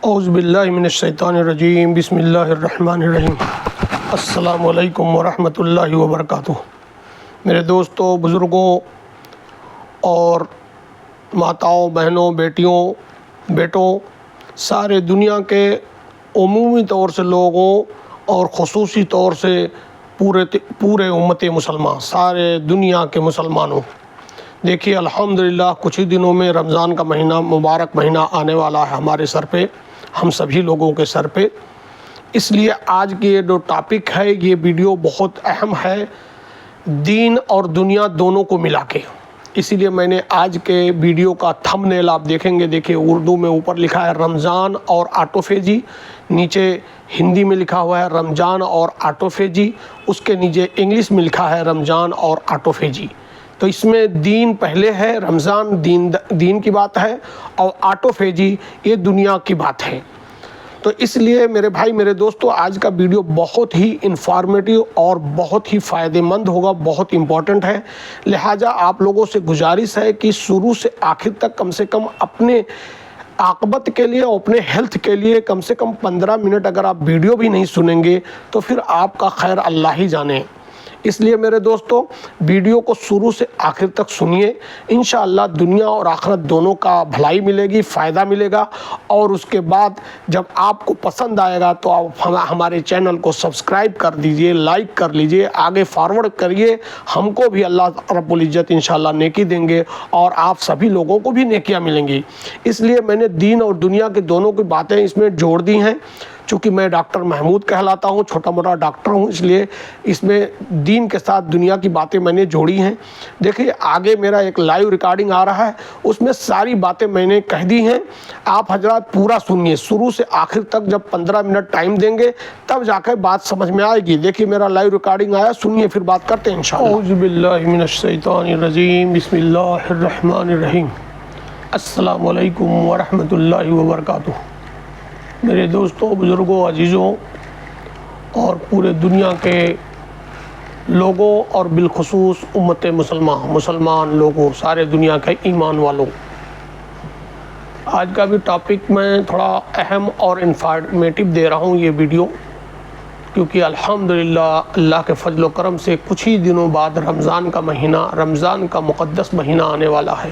اعوذ باللہ من الشیطان الرجیم، بسم اللہ الرحمن الرحیم۔ السلام علیکم ورحمۃ اللہ وبرکاتہ۔ میرے دوستوں، بزرگوں اور ماتاؤں، بہنوں، بیٹیوں، بیٹوں، سارے دنیا کے عمومی طور سے لوگوں اور خصوصی طور سے پورے امت مسلمان، سارے دنیا کے مسلمانوں، دیکھیے الحمدللہ کچھ ہی دنوں میں رمضان کا مہینہ، مبارک مہینہ آنے والا ہے ہمارے سر پہ، ہم سبھی لوگوں کے سر پہ۔ اس لیے آج کی یہ جو ٹاپک ہے، یہ ویڈیو بہت اہم ہے، دین اور دنیا دونوں کو ملا کے۔ اسی لیے میں نے آج کے ویڈیو کا تھمبنیل آپ دیکھیں گے، دیکھیں اردو میں اوپر لکھا ہے رمضان اور آٹوفیجی، نیچے ہندی میں لکھا ہوا ہے رمضان اور آٹوفیجی، اس کے نیچے انگلش میں لکھا ہے رمضان اور آٹوفیجی۔ تو اس میں دین پہلے ہے، رمضان دین کی بات ہے، اور آٹوفیجی یہ دنیا کی بات ہے۔ تو اس لیے میرے بھائی، میرے دوستو، آج کا ویڈیو بہت ہی انفارمیٹیو اور بہت ہی فائدہ مند ہوگا، بہت امپورٹنٹ ہے۔ لہٰذا آپ لوگوں سے گزارش ہے کہ شروع سے آخر تک کم سے کم اپنے عاقبت کے لیے اور اپنے ہیلتھ کے لیے کم سے کم 15 منٹ اگر آپ ویڈیو بھی نہیں سنیں گے تو پھر آپ کا خیر اللہ ہی جانے۔ اس لیے میرے دوستو، ویڈیو کو شروع سے آخر تک سنیے، انشاءاللہ دنیا اور آخرت دونوں کا بھلائی ملے گی، فائدہ ملے گا، اور اس کے بعد جب آپ کو پسند آئے گا تو آپ ہمارے چینل کو سبسکرائب کر دیجئے، لائک کر لیجئے، آگے فارورڈ کریے، ہم کو بھی اللہ رب العزت انشاءاللہ نیکی دیں گے اور آپ سبھی لوگوں کو بھی نیکیاں ملیں گی۔ اس لیے میں نے دین اور دنیا کے دونوں کی باتیں اس میں جوڑ دی ہیں۔ چونکہ میں ڈاکٹر محمود کہلاتا ہوں، چھوٹا موٹا ڈاکٹر ہوں، اس لیے اس میں دین کے ساتھ دنیا کی باتیں میں نے جوڑی ہیں۔ دیکھیے آگے میرا ایک لائیو ریکارڈنگ آ رہا ہے، اس میں ساری باتیں میں نے کہہ دی ہیں۔ آپ حضرات پورا سنیے، شروع سے آخر تک، جب 15 منٹ ٹائم دیں گے تب جا کے بات سمجھ میں آئے گی۔ دیکھیے میرا لائیو ریکارڈنگ آیا، سنیے پھر بات کرتے ہیں انشاءاللہ۔ اعوذ باللہ من الشیطان الرجیم، بسم اللہ الرحمن الرحیم۔ السلام علیکم ورحمۃ اللہ وبرکاتہ۔ میرے دوستوں، بزرگوں، عزیزوں اور پورے دنیا کے لوگوں اور بالخصوص امت مسلمان لوگوں، سارے دنیا کے ایمان والوں، آج کا بھی ٹاپک میں تھوڑا اہم اور انفارمیٹیو دے رہا ہوں یہ ویڈیو، کیونکہ الحمدللہ اللہ کے فضل و کرم سے کچھ ہی دنوں بعد رمضان کا مہینہ، رمضان کا مقدس مہینہ آنے والا ہے۔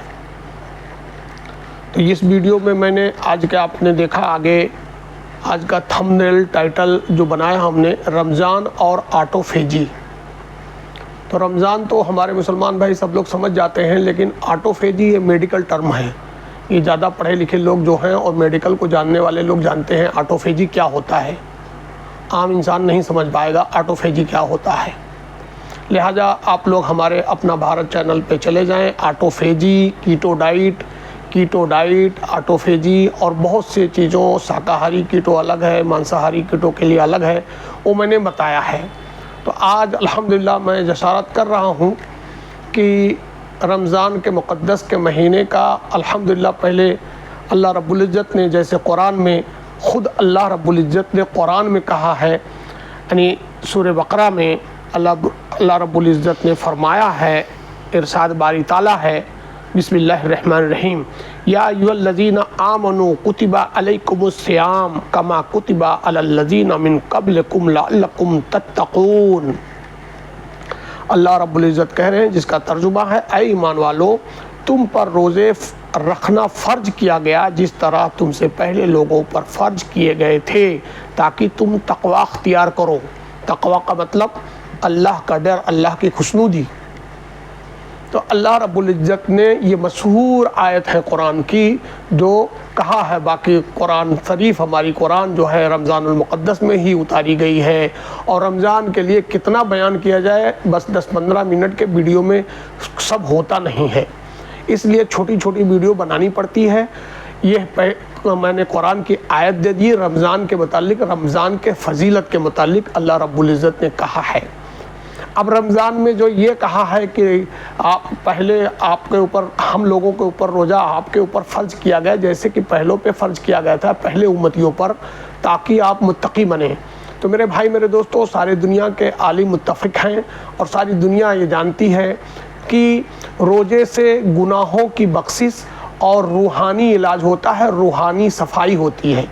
تو اس ویڈیو میں نے آج کا آپ نے دیکھا، آگے آج کا تھمبنیل ٹائٹل جو بنایا ہم نے، رمضان اور آٹوفیجی۔ تو رمضان تو ہمارے مسلمان بھائی سب لوگ سمجھ جاتے ہیں، لیکن آٹوفیجی یہ میڈیکل ٹرم ہے، یہ زیادہ پڑھے لکھے لوگ جو ہیں اور میڈیکل کو جاننے والے لوگ جانتے ہیں آٹوفیجی کیا ہوتا ہے۔ عام انسان نہیں سمجھ پائے گا آٹوفیجی کیا ہوتا ہے۔ لہٰذا آپ لوگ ہمارے اپنا بھارت چینل پہ چلے جائیں، آٹوفیجی، کیٹو ڈائٹ، آٹوفیجی اور بہت سے چیزوں، شاکاہاری کیٹو الگ ہے، مانساہاری کیٹو کے لیے الگ ہے، وہ میں نے بتایا ہے۔ تو آج الحمدللہ میں جسارت کر رہا ہوں کہ رمضان کے مقدس کے مہینے کا الحمدللہ پہلے اللہ رب العزت نے، جیسے قرآن میں خود اللہ رب العزت نے قرآن میں کہا ہے، یعنی سورہ بقرہ میں اللہ رب العزت نے فرمایا ہے، ارشاد باری تعالیٰ ہے، بسم اللہ الرحمن الرحیم، یا ایھا الذین آمنوا کتب علیکم الصیام کما کتب علی الذین من قبلکم لعلکم تتقون۔ اللہ رب العزت کہہ رہے ہیں، جس کا ترجمہ ہے، اے ایمان والو، تم پر روزے رکھنا فرض کیا گیا جس طرح تم سے پہلے لوگوں پر فرض کیے گئے تھے، تاکہ تم تقوی اختیار کرو۔ تقوی کا مطلب اللہ کا ڈر، اللہ کی خوشنودی۔ تو اللہ رب العزت نے یہ مشہور آیت ہے قرآن کی جو کہا ہے، باقی قرآن شریف، ہماری قرآن جو ہے رمضان المقدس میں ہی اتاری گئی ہے، اور رمضان کے لیے کتنا بیان کیا جائے، بس 10-15 منٹ کے ویڈیو میں سب ہوتا نہیں ہے، اس لیے چھوٹی چھوٹی ویڈیو بنانی پڑتی ہے۔ یہ میں نے قرآن کی آیت دے دی رمضان کے متعلق، رمضان کے فضیلت کے متعلق اللہ رب العزت نے کہا ہے۔ اب رمضان میں جو یہ کہا ہے کہ پہلے آپ کے اوپر، ہم لوگوں کے اوپر روزہ آپ کے اوپر فرض کیا گیا، جیسے کہ پہلوں پہ فرض کیا گیا تھا، پہلے امتیوں پر، تاکہ آپ متقی بنیں۔ تو میرے بھائی، میرے دوستوں، سارے دنیا کے عالم متفق ہیں اور ساری دنیا یہ جانتی ہے کہ روزے سے گناہوں کی بخشش اور روحانی علاج ہوتا ہے، روحانی صفائی ہوتی ہے۔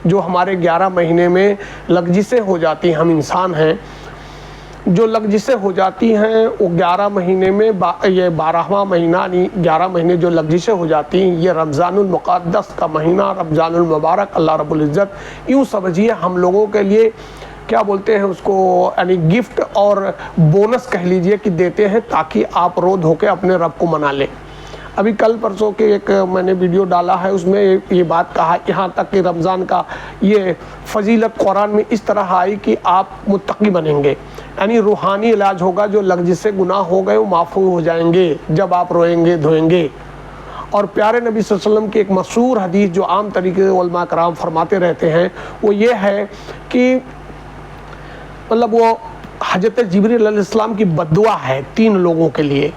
جو ہمارے 11 مہینے میں لغزشیں ہو جاتی ہیں، ہم انسان ہیں، جو لغزشیں ہو جاتی ہیں وہ 11 مہینے میں یہ 12واں مہینہ یعنی 11 مہینے جو لغزشیں ہو جاتی ہیں، یہ رمضان المقدس کا مہینہ، رمضان المبارک، اللہ رب العزت یوں سمجھیے ہم لوگوں کے لیے کیا بولتے ہیں اس کو، یعنی گفٹ اور بونس کہہ لیجئے کہ دیتے ہیں تاکہ آپ رو دھو کے اپنے رب کو منا لیں۔ ابھی کل پرسوں کے ایک میں نے ویڈیو ڈالا ہے، اس میں یہ بات کہا، یہاں تک کہ رمضان کا یہ فضیلت قرآن میں اس طرح آئی کہ آپ متقی بنیں گے، یعنی روحانی علاج ہوگا، جو لغزش گناہ ہو گئے وہ معفو ہو جائیں گے جب آپ روئیں گے دھوئیں گے۔ اور پیارے نبی صلی اللہ علیہ وسلم کی ایک مشہور حدیث جو عام طریقے سے علماء کرام فرماتے رہتے ہیں، وہ یہ ہے کہ مطلب وہ حضرت جبریل علیہ السلام کی بد دعا ہے 3 لوگوں کے لیے،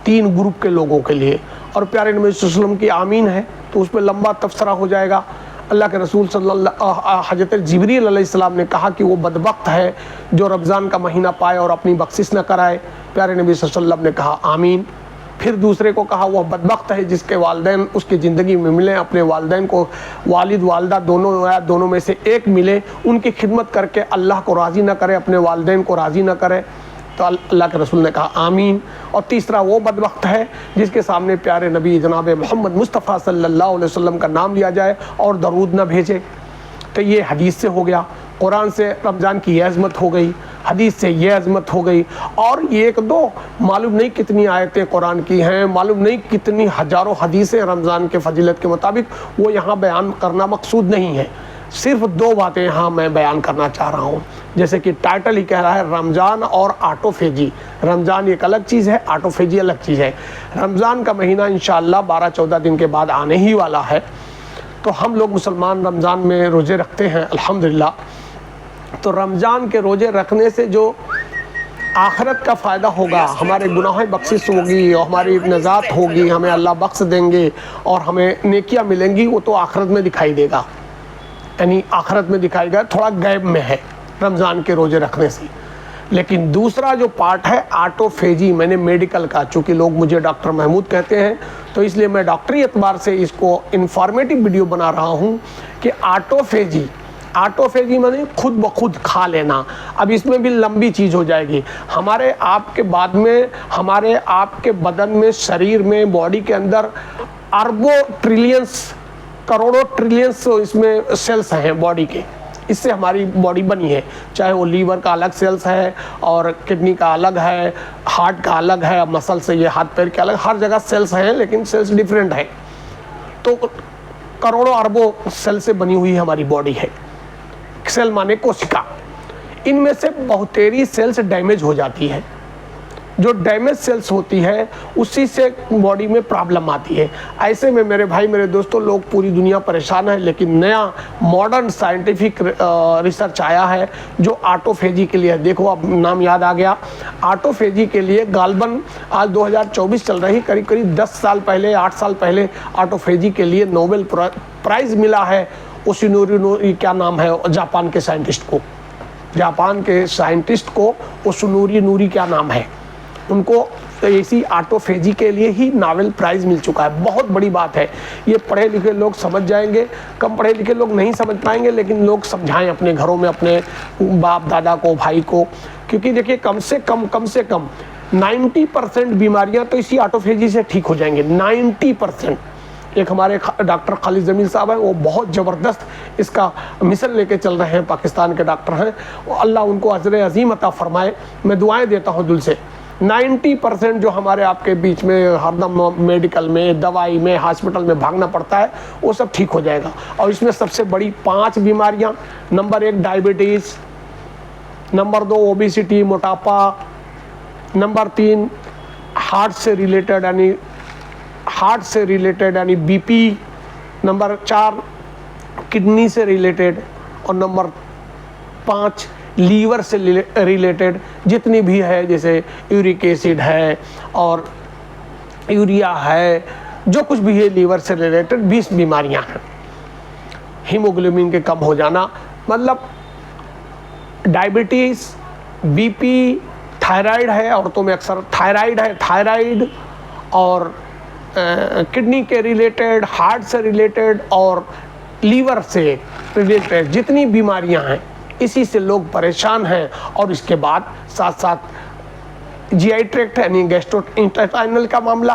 3 گروپ کے لوگوں کے لیے، اور پیارے نبی صلی اللہ علیہ وسلم کی آمین ہے، تو اس پہ لمبا تبصرہ ہو جائے گا۔ اللہ کے رسول حضرت جبریل علیہ السلام نے کہا کہ وہ بدبخت ہے جو رمضان کا مہینہ پائے اور اپنی بخشش نہ کرائے۔ پیارے نبی صلی اللہ علیہ وسلم نے کہا آمین۔ پھر دوسرے کو کہا وہ بدبخت ہے جس کے والدین اس کی زندگی میں ملیں، اپنے والدین کو، والد والدہ دونوں میں سے ایک ملے، ان کی خدمت کر کے اللہ کو راضی نہ کرے، اپنے والدین کو راضی نہ کرے، تو اللہ کے رسول نے کہا آمین۔ اور تیسرا وہ بدبخت ہے جس کے سامنے پیارے نبی جناب محمد مصطفیٰ صلی اللہ علیہ وسلم کا نام لیا جائے اور درود نہ بھیجے۔ تو یہ حدیث سے ہو گیا، قرآن سے رمضان کی یہ عظمت ہو گئی، حدیث سے یہ عظمت ہو گئی، اور یہ 1-2 معلوم نہیں کتنی آیتیں قرآن کی ہیں، معلوم نہیں کتنی ہزاروں حدیثیں رمضان کے فضیلت کے مطابق، وہ یہاں بیان کرنا مقصود نہیں ہے۔ صرف 2 باتیں یہاں میں بیان کرنا چاہ رہا ہوں، جیسے کہ ٹائٹل ہی کہہ رہا ہے رمضان اور آٹوفیجی۔ رمضان ایک الگ چیز ہے، آٹوفیجی الگ چیز ہے۔ رمضان کا مہینہ انشاءاللہ 12-14 دن کے بعد آنے ہی والا ہے، تو ہم لوگ مسلمان رمضان میں روزے رکھتے ہیں الحمدللہ۔ تو رمضان کے روزے رکھنے سے جو آخرت کا فائدہ ہوگا، ہمارے گناہ بخشش ہوگی اور ہماری نجات ہوگی، ہمیں اللہ بخش دیں گے اور ہمیں نیکیاں ملیں گی، وہ تو آخرت میں دکھائی دے گا، یعنی آخرت میں دکھائی گا، تھوڑا غیب میں ہے رمضان کے روزے رکھنے سے۔ لیکن دوسرا جو پارٹ ہے آٹوفیجی، میں نے میڈیکل کا، چونکہ لوگ مجھے ڈاکٹر محمود کہتے ہیں تو اس لیے میں ڈاکٹری اعتبار سے اس کو انفارمیٹیو ویڈیو بنا رہا ہوں کہ آٹوفیجی میں خود بخود کھا لینا۔ اب اس میں بھی لمبی چیز ہو جائے گی، ہمارے آپ کے بعد میں ہمارے آپ کے بدن میں، شریر میں، باڈی کے اندر اربوں ٹریلینس، کروڑوں ٹریلینس اس میں سیلز ہیں باڈی کے، اس سے ہماری باڈی بنی ہے، چاہے وہ لیور کا الگ سیلز ہے اور کڈنی کا الگ ہے، ہارٹ کا الگ ہے، مسل سے یہ ہاتھ پیر کے الگ، ہر جگہ سیلز ہیں لیکن سیلز ڈیفرنٹ ہیں۔ تو کروڑوں اربوں سیل سے بنی ہوئی ہماری باڈی ہے۔ سیل مانے کوشکا، ان میں سے بہتیری سیلز ڈیمیج ہو جاتی ہے، جو ڈیمیج سیلز ہوتی ہے اسی سے باڈی میں پرابلم آتی ہے۔ ایسے میں میرے بھائی میرے دوستوں، لوگ پوری دنیا پریشان ہے، لیکن نیا ماڈرن سائنٹیفک ریسرچ آیا ہے جو آٹوفیجی کے لیے، دیکھو اب نام یاد آ گیا، آٹوفیجی کے لیے غالباً آج 2024 چل رہی، قریب 10 سال پہلے 8 سال پہلے آٹوفیجی کے لیے نوبل پرائز ملا ہے اوشینوری نوری، کیا نام ہے جاپان کے سائنٹسٹ کو اوشینوری نوری کیا نام ہے، ان کو اسی آٹوفیجی کے لیے ہی نوبل پرائز مل چکا ہے۔ بہت بڑی بات ہے، یہ پڑھے لکھے لوگ سمجھ جائیں گے، کم پڑھے لکھے لوگ نہیں سمجھ پائیں گے، لیکن لوگ سمجھائیں اپنے گھروں میں، اپنے باپ دادا کو، بھائی کو، کیونکہ دیکھیے کم سے کم 90% بیماریاں تو اسی آٹوفیجی سے ٹھیک ہو جائیں گے، 90%۔ ایک ہمارے ڈاکٹر خالد جمیل صاحب ہیں، وہ بہت زبردست اس کا مشن لے کے چل رہے ہیں، پاکستان کے ڈاکٹر ہیں، اللہ ان کو اجر عظیم عطا فرمائے، میں دعائیں دیتا ہوں دل سے۔ 90% جو ہمارے آپ کے بیچ میں ہر دم میڈیکل میں، دوائی میں، ہاسپٹل میں بھاگنا پڑتا ہے، وہ سب ٹھیک ہو جائے گا۔ اور اس میں سب سے بڑی 5 بیماریاں، نمبر 1 ڈائبٹیز، نمبر 2 اوبیسٹی موٹاپا، نمبر 3 ہارٹ سے ریلیٹڈ یعنی بی پی، نمبر 4 کڈنی سے ریلیٹڈ، اور نمبر 5 لیور سے ریلیٹڈ جتنی بھی ہے، جیسے یورک ایسڈ ہے اور یوریا ہے، جو کچھ بھی ہے لیور سے ریلیٹڈ 20 بیماریاں ہیں۔ ہیموگلوبن کے کم ہو جانا، مطلب ڈائبٹیز، بی پی، تھائرائیڈ ہے، عورتوں میں اکثر تھائرائیڈ اور کڈنی کے ریلیٹڈ، ہارٹ سے ریلیٹڈ اور لیور سے ریلیٹڈ جتنی بیماریاں ہیں اسی سے لوگ پریشان ہیں، اور اس کے بعد ساتھ ساتھ جی آئی ٹریکٹ یعنی گیسٹرو انٹسٹائنل کا معاملہ،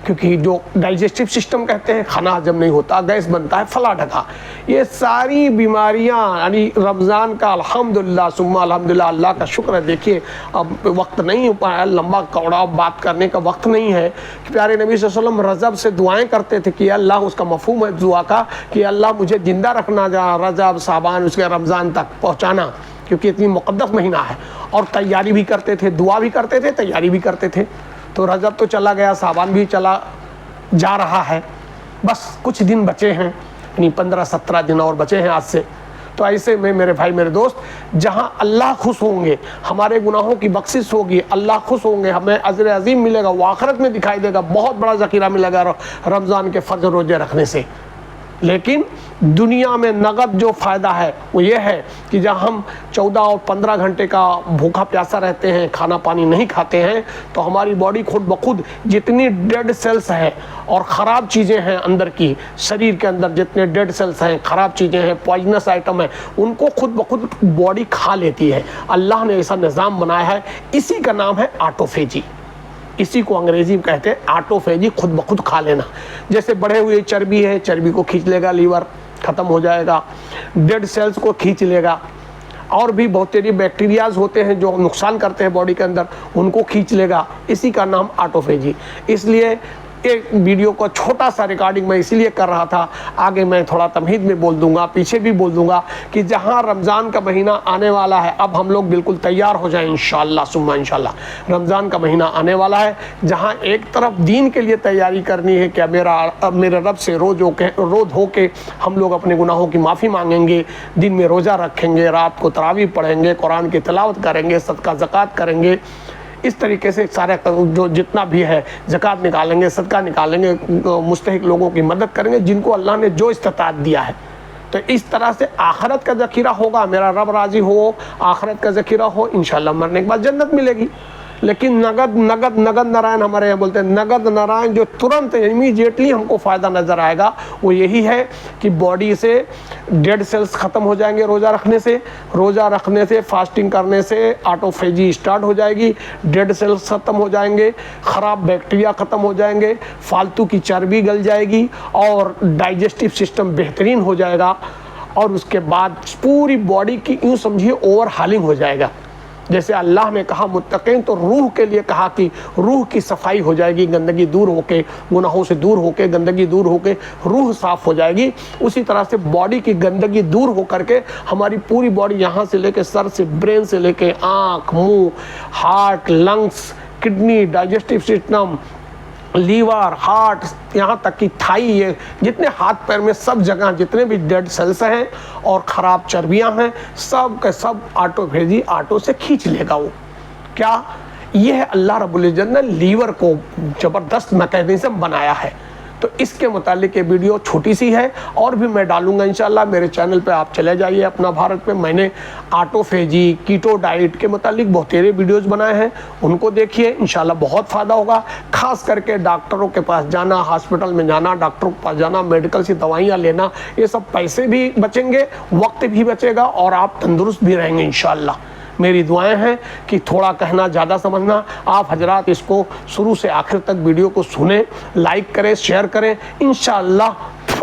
کیونکہ جو ڈائجسٹو سسٹم کہتے ہیں، کھانا ہضم نہیں ہوتا، گیس بنتا ہے، پھلا ڈھکا، یہ ساری بیماریاں یعنی رمضان کا الحمدللہ ثم الحمدللہ اللہ کا شکر ہے۔ دیکھیے اب وقت نہیں ہو پایا، لمبا چوڑا بات کرنے کا وقت نہیں ہے، کہ پیارے نبی صلی اللہ علیہ وسلم رجب سے دعائیں کرتے تھے کہ اللہ، اس کا مفہوم ہے دعا کا کہ اللہ مجھے زندہ رکھنا، جا رجب شعبان اس کے رمضان تک پہنچانا، کیونکہ اتنی مقدس مہینہ ہے، اور تیاری بھی کرتے تھے، دعا بھی کرتے تھے، تیاری بھی کرتے تھے۔ تو رجب تو چلا گیا، شعبان بھی چلا جا رہا ہے، بس کچھ دن بچے ہیں، یعنی 15-17 دن اور بچے ہیں آج سے۔ تو ایسے میں میرے بھائی میرے دوست، جہاں اللہ خوش ہوں گے، ہمارے گناہوں کی بخشش ہوگی، اللہ خوش ہوں گے، ہمیں اجر عظیم ملے گا، وہ آخرت میں دکھائی دے گا، بہت بڑا ذخیرہ ملے گا رمضان کے فرض روزے رکھنے سے۔ لیکن دنیا میں نقد جو فائدہ ہے وہ یہ ہے کہ جب ہم 14 اور 15 گھنٹے کا بھوکا پیاسا رہتے ہیں، کھانا پانی نہیں کھاتے ہیں، تو ہماری باڈی خود بخود جتنی ڈیڈ سیلز ہیں اور خراب چیزیں ہیں اندر کی، شریر کے اندر جتنے ڈیڈ سیلز ہیں، خراب چیزیں ہیں، پوائزنس آئٹم ہیں، ان کو خود بخود باڈی کھا لیتی ہے۔ اللہ نے ایسا نظام بنایا ہے، اسی کا نام ہے آٹوفیجی۔ اسی کو انگریزی میں کہتے ہیں آٹوفیجی، خود بخود کھا لینا۔ جیسے بڑھے ہوئے چربی ہے، چربی کو کھینچ لے گا لیور، ختم ہو جائے گا، ڈیڈ سیلز کو کھینچ لے گا، اور بھی بہت ساری بیکٹیریاز ہوتے ہیں جو نقصان کرتے ہیں باڈی کے اندر، ان کو کھینچ لے گا، اسی کا نام آٹوفیجی۔ اس لیے ایک ویڈیو کو چھوٹا سا ریکارڈنگ میں اسی لیے کر رہا تھا، آگے میں تھوڑا تمہید میں بول دوں گا، پیچھے بھی بول دوں گا، کہ جہاں رمضان کا مہینہ آنے والا ہے، اب ہم لوگ بالکل تیار ہو جائیں انشاءاللہ ثم انشاءاللہ۔ رمضان کا مہینہ آنے والا ہے، جہاں ایک طرف دین کے لیے تیاری کرنی ہے کہ میرے رب سے روز ہو کے ہم لوگ اپنے گناہوں کی معافی مانگیں گے، دن میں روزہ رکھیں گے، رات کو تراویح پڑھیں گے، قرآن کی تلاوت کریں گے، صدقہ زکوٰۃ کریں گے، اس طریقے سے سارے جو جتنا بھی ہے زکوٰۃ نکالیں گے، صدقہ نکالیں گے، مستحق لوگوں کی مدد کریں گے جن کو اللہ نے جو استطاعت دیا ہے۔ تو اس طرح سے آخرت کا ذخیرہ ہوگا، میرا رب راضی ہو، آخرت کا ذخیرہ ہو، انشاءاللہ مرنے کے بعد جنت ملے گی۔ لیکن نگد نارائن ہمارے یہاں بولتے ہیں، نگد نارائن جو ترنت امیڈیٹلی ہم کو فائدہ نظر آئے گا وہ یہی ہے کہ باڈی سے ڈیڈ سیلز ختم ہو جائیں گے روزہ رکھنے سے، فاسٹنگ کرنے سے آٹوفیجی سٹارٹ ہو جائے گی، ڈیڈ سیلز ختم ہو جائیں گے، خراب بیکٹیریا ختم ہو جائیں گے، فالتو کی چربی گل جائے گی، اور ڈائجسٹو سسٹم بہترین ہو جائے گا، اور اس کے بعد پوری باڈی کی یوں سمجھیے اوور ہالنگ ہو جائے گا۔ جیسے اللہ نے کہا متقین، تو روح کے لیے کہا کہ روح کی صفائی ہو جائے گی، گندگی دور ہو کے، گناہوں سے دور ہو کے، گندگی دور ہو کے روح صاف ہو جائے گی۔ اسی طرح سے باڈی کی گندگی دور ہو کر کے ہماری پوری باڈی، یہاں سے لے کے سر سے، برین سے لے کے آنکھ، منہ، heart, lungs, kidney, digestive system, liver, heart, یہاں تک کہ تھائی، یہ جتنے ہاتھ پیر میں سب جگہ جتنے بھی ڈیڈ سیلز ہیں اور خراب چربیاں ہیں، سب کے سب آٹوفیجی آٹو سے کھینچ لے گا۔ وہ کیا؟ یہ ہے اللہ رب العزت نے لیور کو زبردست میکینزم بنایا ہے۔ تو اس کے متعلق یہ ویڈیو چھوٹی سی ہے، اور بھی میں ڈالوں گا انشاءاللہ میرے چینل پہ، آپ چلے جائیے اپنا بھارت پہ، میں نے آٹوفیجی، کیٹو ڈائٹ کے متعلق بہت سارے ویڈیوز بنائے ہیں، ان کو دیکھیے، انشاءاللہ بہت فائدہ ہوگا۔ خاص کر کے ڈاکٹروں کے پاس جانا، ہاسپٹل میں جانا، ڈاکٹروں کے پاس جانا، میڈیکل سے دوائیاں لینا، یہ سب پیسے بھی بچیں گے، وقت بھی بچے گا، اور آپ تندرست بھی رہیں گے انشاءاللہ۔ میری دعائیں ہیں کہ تھوڑا کہنا زیادہ سمجھنا، آپ حضرات اس کو شروع سے آخر تک ویڈیو کو سنیں، لائک کریں، شیئر کریں، انشاءاللہ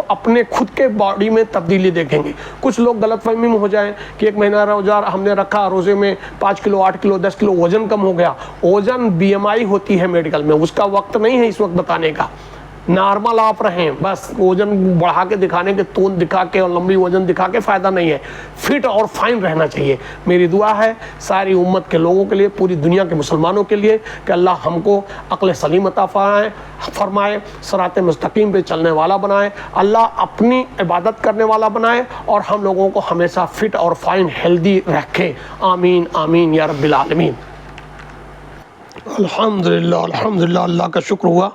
اپنے خود کے باڈی میں تبدیلی دیکھیں گے۔ کچھ لوگ غلط فہمی میں ہو جائیں کہ ایک مہینہ روزہ ہم نے رکھا، روزے میں 5 کلو 8 کلو 10 کلو وزن کم ہو گیا۔ وزن BMI ہوتی ہے میڈیکل میں، اس کا وقت نہیں ہے اس وقت بتانے کا، نارمل آپ رہیں، بس وزن بڑھا کے دکھانے کے، تون دکھا کے اور لمبی وزن دکھا کے فائدہ نہیں ہے، فٹ اور فائن رہنا چاہیے۔ میری دعا ہے ساری امت کے لوگوں کے لیے، پوری دنیا کے مسلمانوں کے لیے، کہ اللہ ہم کو عقل سلیم عطا فرمائے، صراط مستقیم پہ چلنے والا بنائے، اللہ اپنی عبادت کرنے والا بنائے، اور ہم لوگوں کو ہمیشہ فٹ اور فائن ہیلدی رکھے۔ آمین آمین یا رب العالمین۔ الحمدللہ اللہ کا شکر ہوا۔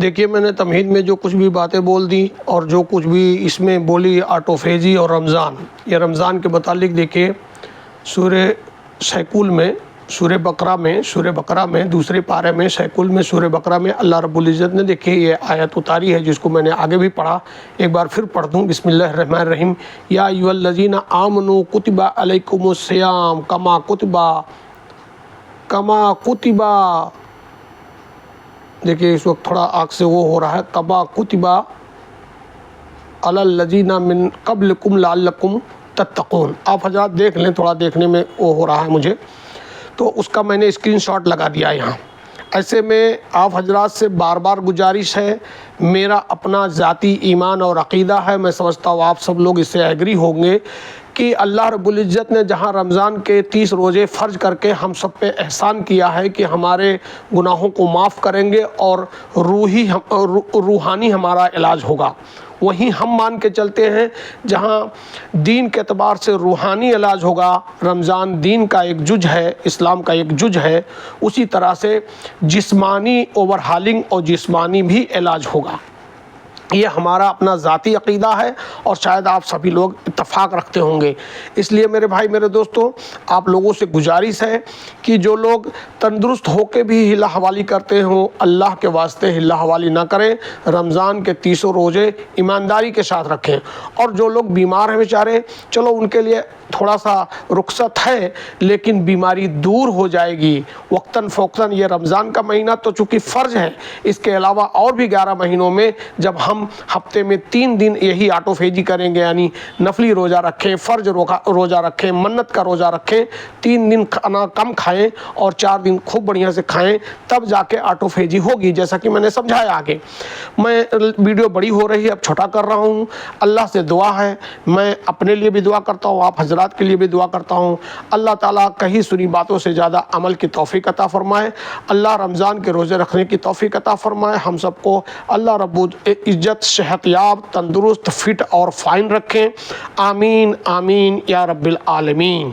دیکھیے میں نے تمہید میں جو کچھ بھی باتیں بول دی اور جو کچھ بھی اس میں بولی آٹوفیجی اور رمضان، یہ رمضان کے متعلق دیکھیے سورہ سیکول میں سورہ بقرہ میں دوسرے پارے میں شیخل میں سورہ بقرہ میں اللہ رب العزت نے دیکھیے یہ آیت اتاری ہے جس کو میں نے آگے بھی پڑھا، ایک بار پھر پڑھ دوں۔ بسم اللہ الرحمن الرحیم، یا ایھا الذین آمنوا کتب علیکم الصیام کما کتب دیکھیے اس وقت تھوڑا آنکھ سے وہ ہو رہا ہے، کما کتب علی الذین من قبلکم لعلکم تتقون۔ آپ حضرات دیکھ لیں، تھوڑا دیکھنے میں وہ ہو رہا ہے مجھے، تو اس کا میں نے اسکرین شاٹ لگا دیا یہاں۔ ایسے میں آپ حضرات سے بار بار گزارش ہے، میرا اپنا ذاتی ایمان اور عقیدہ ہے، میں سمجھتا ہوں آپ سب لوگ اس سے ایگری ہوں گے کہ اللہ رب العزت نے جہاں رمضان کے 30 روزے فرض کر کے ہم سب پہ احسان کیا ہے کہ ہمارے گناہوں کو معاف کریں گے اور روحانی ہمارا علاج ہوگا، وہیں ہم مان کے چلتے ہیں جہاں دین کے اعتبار سے روحانی علاج ہوگا، رمضان دین کا ایک جز ہے، اسلام کا ایک جز ہے، اسی طرح سے جسمانی اوور ہالنگ اور جسمانی بھی علاج ہوگا۔ یہ ہمارا اپنا ذاتی عقیدہ ہے اور شاید آپ سبھی لوگ اتفاق رکھتے ہوں گے۔ اس لیے میرے بھائی میرے دوستوں، آپ لوگوں سے گزارش ہے کہ جو لوگ تندرست ہو کے بھی ہلا حوالی کرتے ہوں، اللہ کے واسطے ہلا حوالی نہ کریں، رمضان کے 30 روزے ایمانداری کے ساتھ رکھیں، اور جو لوگ بیمار ہیں بیچارے، چلو ان کے لیے تھوڑا سا رخصت ہے لیکن بیماری دور ہو جائے گی وقتاً فوقتاً۔ یہ رمضان کا مہینہ تو چونکہ فرض ہے، اس کے علاوہ اور بھی 11 مہینوں میں جب ہم ہفتے میں 3 دن یہی آٹو فیجی کریں گے، یعنی نفلی روزہ رکھیں، فرض روزہ رکھیں، منت کا روزہ رکھیں، 3 دن کھانا کم کھائیں اور 4 دن خوب بڑھیا سے کھائیں، تب جا کے آٹو فیجی ہوگی، جیسا کہ میں نے سمجھایا آگے۔ میں ویڈیو بڑی ہو رہی ہے، اب چھوٹا کر رہا ہوں۔ اللہ سے دعا ہے، میں اپنے لیے بھی دعا کرتا ہوں، آپ حضرات کے لیے بھی دعا کرتا ہوں، اللہ تعالیٰ کہیں سنی باتوں سے زیادہ عمل کی توفیق عطا فرمائے، اللہ رمضان کے روزے رکھنے کی توفیق عطا فرمائے، ہم سب کو اللہ رب العزت صحت یاب، تندرست، فٹ اور فائن رکھیں، آمین آمین یا رب العالمین۔